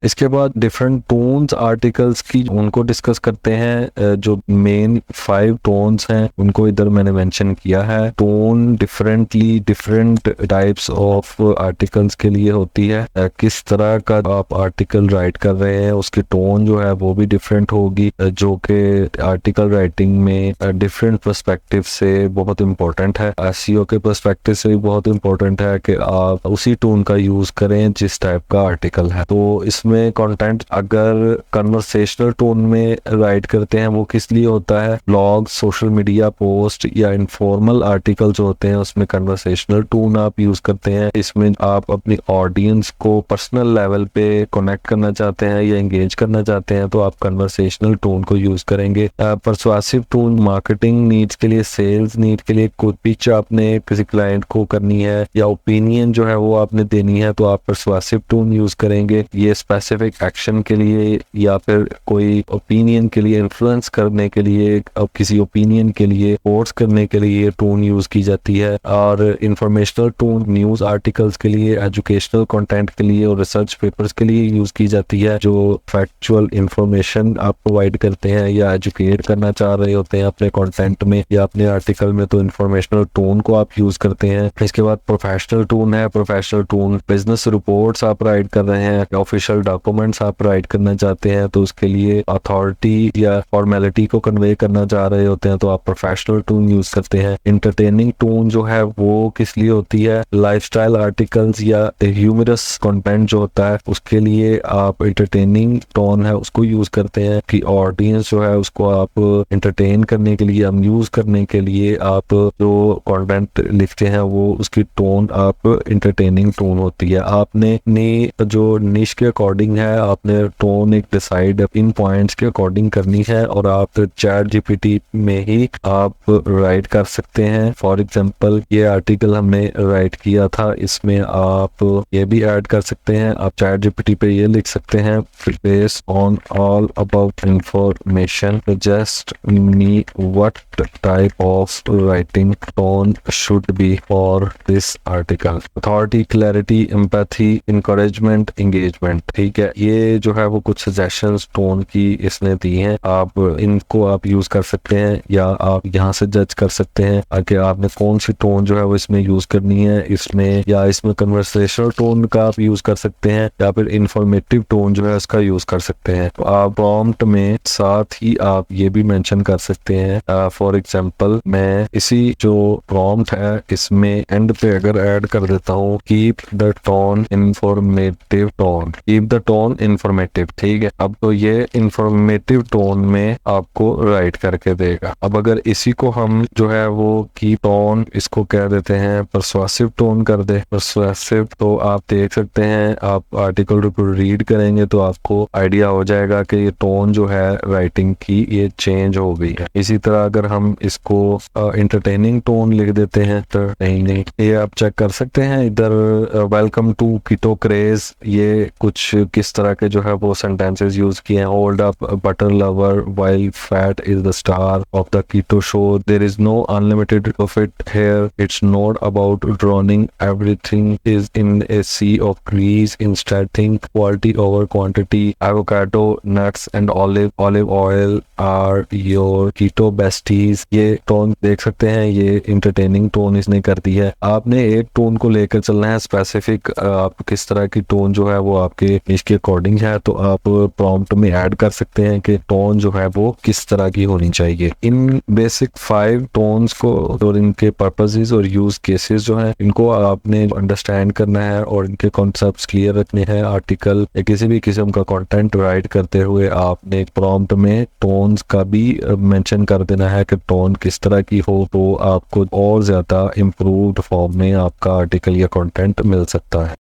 इसके बाद different tones articles की उनको डिस्कस करते हैं। जो मेन 5 टोन्स हैं उनको इधर मैंने मेंशन किया है। Tone differently different types of articles के लिए होती है। किस तरह का आप आर्टिकल राइट कर रहे हैं उसकी टोन जो है वो भी डिफरेंट होगी, जो कि आर्टिकल राइटिंग में डिफरेंट पर्सपेक्टिव से बहुत इंपॉर्टेंट है। एसईओ के पर्सपेक्टिव से भी बहुत इंपॉर्टेंट है कि आप उसी टोन का यूज करें जिस टाइप का आर्टिकल है। तो इसमें कंटेंट अगर कन्वर्सेशनल टोन में राइट करते हैं वो किस लिए होता है, ब्लॉग, सोशल मीडिया पोस्ट या इनफॉर्मल आर्टिकल जो होते हैं उसमें कन्वर्सेशनल टोन आप यूज करते हैं। इसमें आप अपनी ऑडियंस को पर्सनल लेवल पे कनेक्ट करना चाहते हैं या एंगेज करना चाहते हैं तो आप कन्वर्सेशनल टोन को यूज करेंगे। परसुएसिव टोन मार्केटिंग नीड्स के लिए, सेल्स नीड के लिए, कोई पिच आपने किसी क्लाइंट को करनी है या ओपिनियन जो है वो आपने देनी है तो आप परसुएसिव टोन यूज करेंगे। ये स्पेसिफिक एक्शन के लिए या फिर कोई ओपिनियन के लिए, इन्फ्लुएंस करने के लिए, अब किसी ओपिनियन के लिए फोर्स करने के लिए टोन यूज की जाती है। और इंफॉर्मेशनल टोन न्यूज आर्टिकल्स के लिए, एजुकेशनल कंटेंट के लिए और रिसर्च पेपर्स के लिए यूज की जाती है। जो फैक्चुअल इंफॉर्मेशन आप प्रोवाइड करते हैं या एजुकेट करना चाह रहे होते हैं अपने कंटेंट में या अपने आर्टिकल में तो इंफॉर्मेशनल टोन को आप यूज करते हैं। इसके बाद प्रोफेशनल टोन है। प्रोफेशनल टोन बिजनेस रिपोर्ट्स आप राइट कर रहे हैं, ऑफिशियल डॉक्यूमेंट्स आप राइट करना चाहते हैं तो उसके लिए अथॉरिटी या फॉर्मेलिटी को कन्वे करना चाह रहे होते हैं तो आप प्रोफेशनल टोन यूज करते हैं। इंटरटेनिंग टोन जो है वो किस लिए होती है, लाइफस्टाइल आर्टिकल्स या ह्यूमरस कंटेंट जो होता है उसके लिए आप इंटरटेनिंग टोन है उसको यूज करते हैं कि ऑडियंस जो है उसको आप इंटरटेन करने के लिए, अम्यूज करने के लिए आप जो कंटेंट लिखते हैं वो उसकी टोन आप इंटरटेनिंग टोन होती है। आपने जो निश के अकॉर्डिंग है आपने टोन एक डिसाइड इन पॉइंट्स के अकॉर्डिंग करनी है और आप चैट जीपीटी में ही आप राइट कर सकते हैं। फॉर एग्जांपल ये आर्टिकल हमने राइट किया था, इसमें आप ये भी ऐड कर सकते हैं। आप चैट जीपीटी पे ये लिख सकते हैं, based on all about information suggest me what type of writing tone should be for this article. Authority, clarity, empathy, encouragement, engagement. ठीक है, ये जो है वो कुछ सजेशंस टोन की इसने दी हैं। आप इनको आप यूज कर सकते हैं या आप यहाँ से जज कर सकते हैं कि आपने कौन सी टोन जो है वो इसमें यूज करनी है। इसमें या इसमें कन्वर्सेशनल टोन का आप यूज कर सकते हैं या फिर इंफॉर्मेटिव टोन जो है उसका यूज कर सकते हैं। तो आप प्रॉम्प्ट में साथ ही आप ये भी मेंशन कर सकते हैं। फॉर एग्जांपल मैं इसी जो प्रॉम्प्ट है इसमें एंड पे अगर ऐड कर देता हूँ keep the tone informative tone, keep the tone informative. ठीक है, अब तो ये इंफॉर्मेटिव टोन में आपको राइट करके देगा। अब अगर इसी को हम जो है वो की टोन इसको कह देते हैं परसुएसिव टोन कर दे, परसुएसिव, तो आप देख सकते हैं आप आर्टिकल रीड करेंगे तो आपको आइडिया हो जाएगा कि ये टोन जो है राइटिंग की ये चेंज हो गई है। इसी तरह अगर हम इसको इंटरटेनिंग टोन लिख देते हैं तो नहीं, ये आप चेक कर सकते हैं इधर। वेलकम टू कीटो क्रेज, ये कुछ किस तरह के जो है वो सेंटेंसेस यूज किए हैं। Hold up butter lover while fat is the star of the keto show, there is no unlimited profit here, it's not about drowning, everything is in a sea of grease, instead think quality over quantity, avocado, nuts and olive oil are your keto besties. ये tone देख सकते हैं, ये entertaining tone इसने कर दी है। आपने एक टोन को लेकर चलना है स्पेसिफिक, आप किस तरह की टोन जो है वो आपके इसके अकॉर्डिंग है तो आप प्रॉम्प्ट में ऐड कर सकते हैं कि टोन जो है वो किस तरह की होनी चाहिए। इन बेसिक 5 टोन्स को और इनके पर्पसेस और यूज केसेस जो हैं इनको आपने अंडरस्टैंड करना है और इनके कॉन्सेप्ट्स क्लियर रखने हैं। आर्टिकल या किसी भी किस्म का कंटेंट राइट करते हुए आपने प्रॉम्प्ट में टोन्स का भी मेंशन कर देना है कि टोन किस तरह की हो तो आपको और ज्यादा इम्प्रूव्ड फॉर्म में आपका आर्टिकल या कंटेंट मिल सकता है।